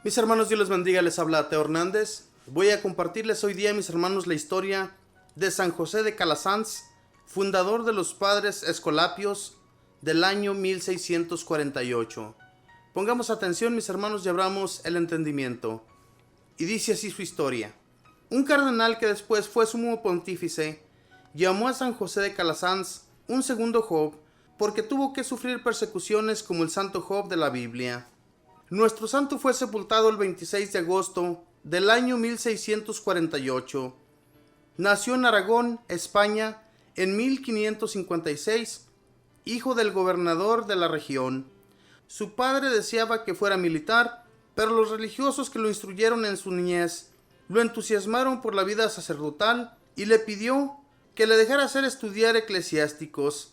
Mis hermanos, Dios les bendiga, les habla Teo Hernández. Voy a compartirles hoy día, mis hermanos, la historia de San José de Calasanz, fundador de los Padres Escolapios del año 1648. Pongamos atención, mis hermanos, y abramos el entendimiento. Y dice así su historia. Un cardenal que después fue sumo pontífice llamó a San José de Calasanz un segundo Job, porque tuvo que sufrir persecuciones como el santo Job de la Biblia. Nuestro santo fue sepultado el 26 de agosto del año 1648. Nació en Aragón, España, en 1556, hijo del gobernador de la región. Su padre deseaba que fuera militar, pero los religiosos que lo instruyeron en su niñez lo entusiasmaron por la vida sacerdotal y le pidió que le dejara hacer estudiar eclesiásticos.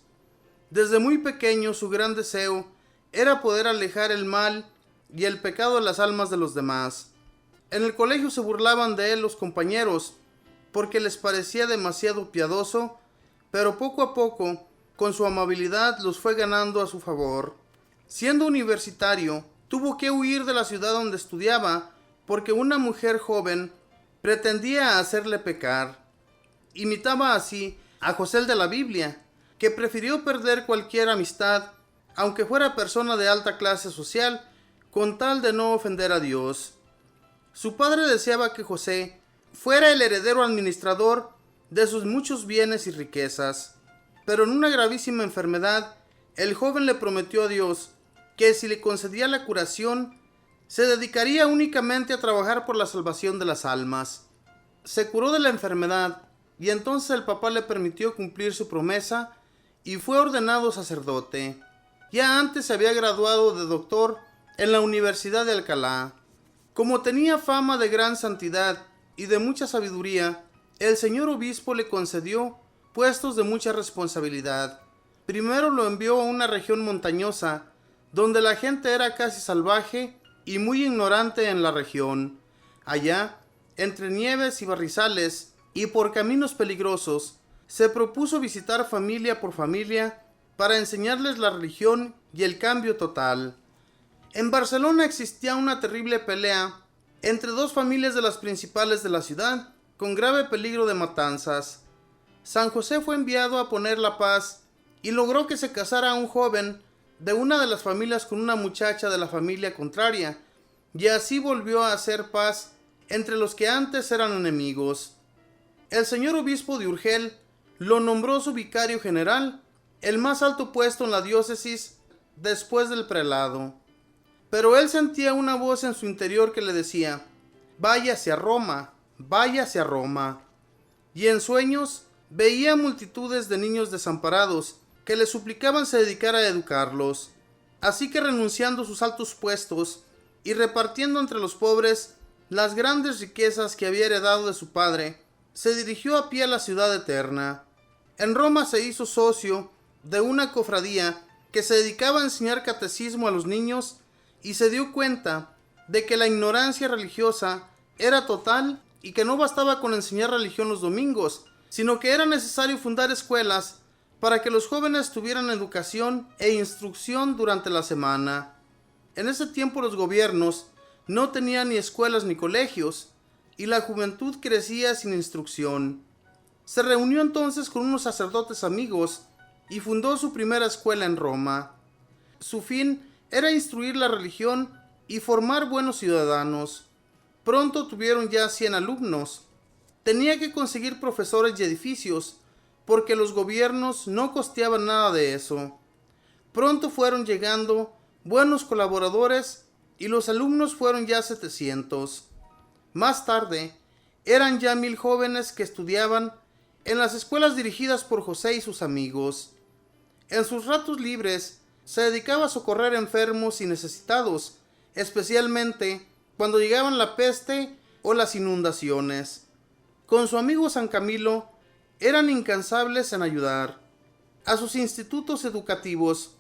Desde muy pequeño su gran deseo era poder alejar el mal y el pecado de las almas de los demás. En el colegio se burlaban de él los compañeros porque les parecía demasiado piadoso, pero poco a poco, con su amabilidad, los fue ganando a su favor. Siendo universitario, tuvo que huir de la ciudad donde estudiaba porque una mujer joven pretendía hacerle pecar. Imitaba así a José el de la Biblia, que prefirió perder cualquier amistad, aunque fuera persona de alta clase social, con tal de no ofender a Dios. Su padre deseaba que José fuera el heredero administrador de sus muchos bienes y riquezas, pero en una gravísima enfermedad, el joven le prometió a Dios que si le concedía la curación, se dedicaría únicamente a trabajar por la salvación de las almas. Se curó de la enfermedad y entonces el papá le permitió cumplir su promesa y fue ordenado sacerdote. Ya antes se había graduado de doctor en la Universidad de Alcalá. Como tenía fama de gran santidad y de mucha sabiduría, el señor obispo le concedió puestos de mucha responsabilidad. Primero lo envió a una región montañosa, donde la gente era casi salvaje y muy ignorante en la región. Allá, entre nieves y barrizales y por caminos peligrosos, se propuso visitar familia por familia para enseñarles la religión y el cambio total. En Barcelona existía una terrible pelea entre dos familias de las principales de la ciudad, con grave peligro de matanzas. San José fue enviado a poner la paz y logró que se casara un joven de una de las familias con una muchacha de la familia contraria, y así volvió a hacer paz entre los que antes eran enemigos. El señor obispo de Urgel lo nombró su vicario general, el más alto puesto en la diócesis después del prelado. Pero él sentía una voz en su interior que le decía: váyase a Roma, váyase a Roma. Y en sueños veía multitudes de niños desamparados que le suplicaban se dedicara a educarlos. Así que renunciando a sus altos puestos y repartiendo entre los pobres las grandes riquezas que había heredado de su padre, se dirigió a pie a la ciudad eterna. En Roma se hizo socio de una cofradía que se dedicaba a enseñar catecismo a los niños y se dio cuenta de que la ignorancia religiosa era total y que no bastaba con enseñar religión los domingos, sino que era necesario fundar escuelas para que los jóvenes tuvieran educación e instrucción durante la semana. En ese tiempo los gobiernos no tenían ni escuelas ni colegios, y la juventud crecía sin instrucción. Se reunió entonces con unos sacerdotes amigos y fundó su primera escuela en Roma. Su fin era instruir la religión y formar buenos ciudadanos. Pronto tuvieron ya 100 alumnos. Tenía que conseguir profesores y edificios, porque los gobiernos no costeaban nada de eso. Pronto fueron llegando buenos colaboradores y los alumnos fueron ya 700. Más tarde, eran ya 1000 jóvenes que estudiaban en las escuelas dirigidas por José y sus amigos. En sus ratos libres, se dedicaba a socorrer enfermos y necesitados, especialmente cuando llegaban la peste o las inundaciones. Con su amigo San Camilo, eran incansables en ayudar. A sus institutos educativos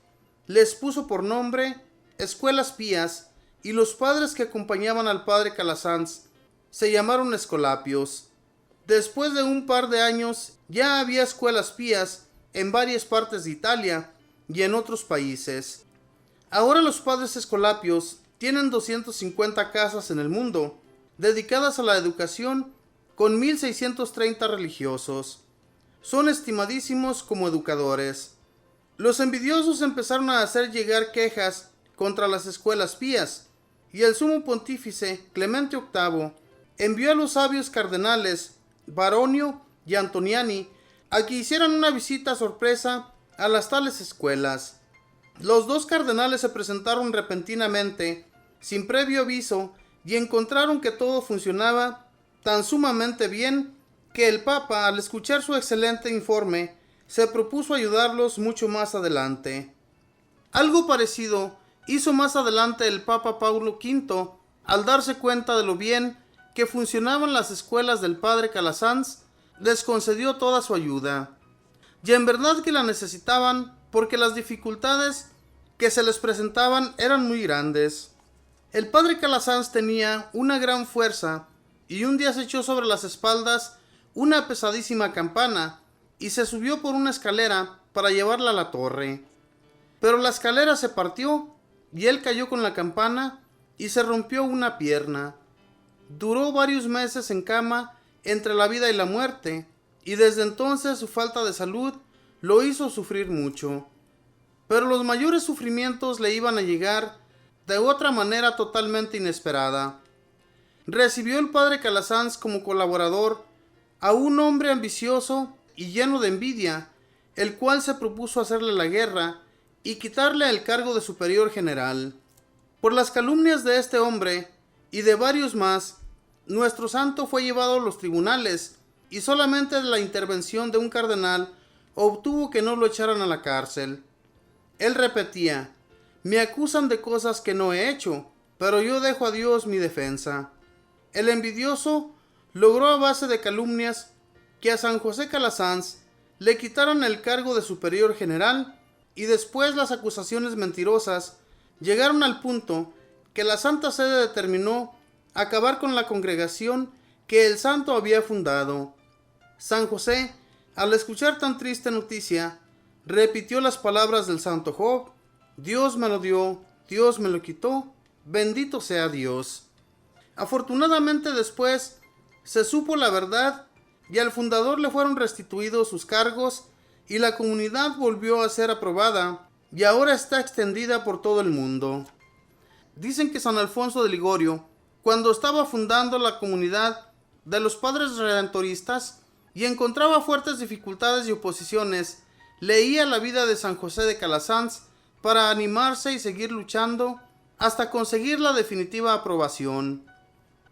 les puso por nombre Escuelas Pías, y los padres que acompañaban al padre Calasanz se llamaron Escolapios. Después de un par de años, ya había escuelas pías en varias partes de Italia y en otros países. Ahora los padres escolapios tienen 250 casas en el mundo dedicadas a la educación con 1630 religiosos. Son estimadísimos como educadores. Los envidiosos empezaron a hacer llegar quejas contra las escuelas pías, y el sumo pontífice Clemente VIII envió a los sabios cardenales Baronio y Antoniani a que hicieran una visita sorpresa a las tales escuelas. Los dos cardenales se presentaron repentinamente, sin previo aviso, y encontraron que todo funcionaba tan sumamente bien que el Papa, al escuchar su excelente informe, se propuso ayudarlos mucho más adelante. Algo parecido hizo más adelante el Papa Paulo V al darse cuenta de lo bien que funcionaban las escuelas del padre Calasanz. Les concedió toda su ayuda. Y en verdad que la necesitaban, porque las dificultades que se les presentaban eran muy grandes. El padre Calasanz tenía una gran fuerza y un día se echó sobre las espaldas una pesadísima campana y se subió por una escalera para llevarla a la torre. Pero la escalera se partió y él cayó con la campana y se rompió una pierna. Duró varios meses en cama entre la vida y la muerte, y desde entonces su falta de salud lo hizo sufrir mucho. Pero los mayores sufrimientos le iban a llegar de otra manera totalmente inesperada. Recibió el padre Calasanz como colaborador a un hombre ambicioso y lleno de envidia, el cual se propuso hacerle la guerra y quitarle el cargo de superior general. Por las calumnias de este hombre y de varios más, nuestro santo fue llevado a los tribunales y solamente de la intervención de un cardenal obtuvo que no lo echaran a la cárcel. Él repetía: me acusan de cosas que no he hecho, pero yo dejo a Dios mi defensa. El envidioso logró a base de calumnias que a San José Calasanz le quitaran el cargo de superior general, y después las acusaciones mentirosas llegaron al punto que la Santa Sede determinó acabar con la congregación que el santo había fundado. San José, al escuchar tan triste noticia, repitió las palabras del santo Job: Dios me lo dio, Dios me lo quitó, bendito sea Dios. Afortunadamente después se supo la verdad y al fundador le fueron restituidos sus cargos y la comunidad volvió a ser aprobada y ahora está extendida por todo el mundo. Dicen que San Alfonso de Ligorio, cuando estaba fundando la comunidad de los padres redentoristas y encontraba fuertes dificultades y oposiciones, leía la vida de San José de Calasanz para animarse y seguir luchando hasta conseguir la definitiva aprobación.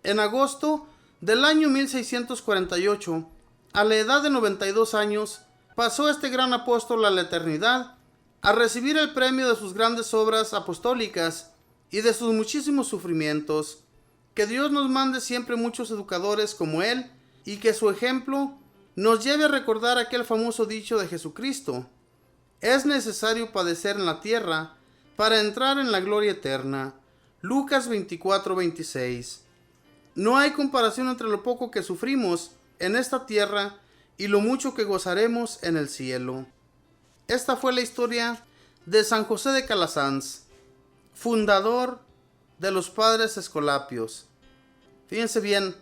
En agosto del año 1648, a la edad de 92 años, pasó este gran apóstol a la eternidad a recibir el premio de sus grandes obras apostólicas y de sus muchísimos sufrimientos. Que Dios nos mande siempre muchos educadores como él y que su ejemplo nos lleve a recordar aquel famoso dicho de Jesucristo: es necesario padecer en la tierra para entrar en la gloria eterna. Lucas 24:26. No hay comparación entre lo poco que sufrimos en esta tierra y lo mucho que gozaremos en el cielo. Esta fue la historia de San José de Calasanz, fundador de los padres escolapios. Fíjense bien,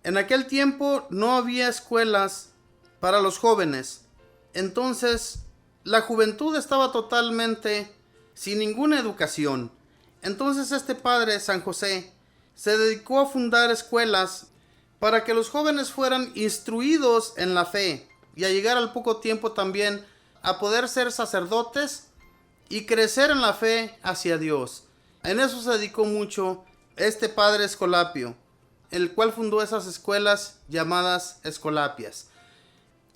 en aquel tiempo no había escuelas para los jóvenes, entonces la juventud estaba totalmente sin ninguna educación. Entonces este padre, San José, se dedicó a fundar escuelas para que los jóvenes fueran instruidos en la fe y a llegar al poco tiempo también a poder ser sacerdotes y crecer en la fe hacia Dios. En eso se dedicó mucho este padre Escolapio, el cual fundó esas escuelas llamadas Escolapias.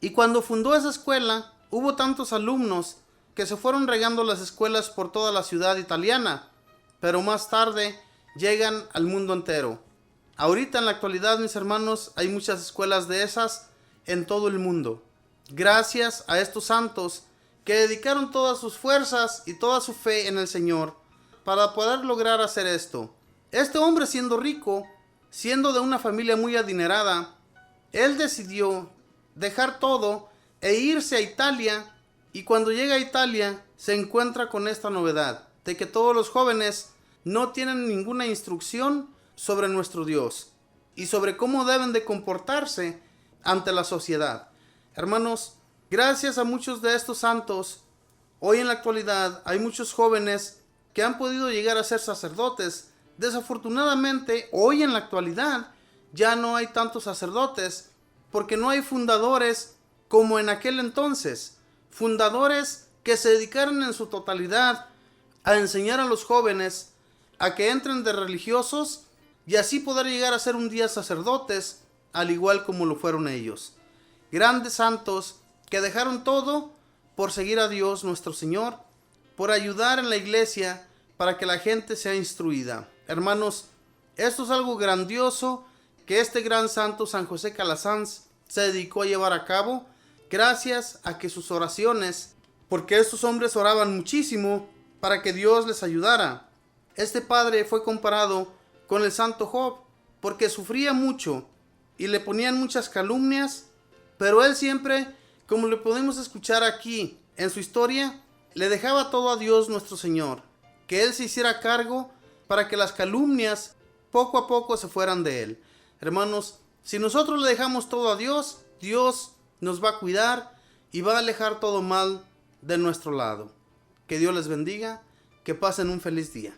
Y cuando fundó esa escuela, hubo tantos alumnos que se fueron regando las escuelas por toda la ciudad italiana, pero más tarde llegan al mundo entero. Ahorita en la actualidad, mis hermanos, hay muchas escuelas de esas en todo el mundo. Gracias a estos santos que dedicaron todas sus fuerzas y toda su fe en el Señor para poder lograr hacer esto. Este hombre, siendo rico, siendo de una familia muy adinerada, él decidió dejar todo e irse a Italia, y cuando llega a Italia se encuentra con esta novedad de que todos los jóvenes no tienen ninguna instrucción sobre nuestro Dios y sobre cómo deben de comportarse ante la sociedad. Hermanos, gracias a muchos de estos santos, hoy en la actualidad hay muchos jóvenes que han podido llegar a ser sacerdotes. Desafortunadamente, hoy en la actualidad ya no hay tantos sacerdotes porque no hay fundadores como en aquel entonces. Fundadores que se dedicaron en su totalidad a enseñar a los jóvenes a que entren de religiosos y así poder llegar a ser un día sacerdotes, al igual como lo fueron ellos. Grandes santos que dejaron todo por seguir a Dios nuestro Señor, por ayudar en la iglesia para que la gente sea instruida. Hermanos, esto es algo grandioso que este gran santo San José Calasanz se dedicó a llevar a cabo gracias a que sus oraciones, porque estos hombres oraban muchísimo para que Dios les ayudara. Este padre fue comparado con el santo Job porque sufría mucho y le ponían muchas calumnias, pero él siempre, como le podemos escuchar aquí en su historia, le dejaba todo a Dios nuestro Señor, que él se hiciera cargo para que las calumnias poco a poco se fueran de él. Hermanos, si nosotros le dejamos todo a Dios, Dios nos va a cuidar y va a alejar todo mal de nuestro lado. Que Dios les bendiga, que pasen un feliz día.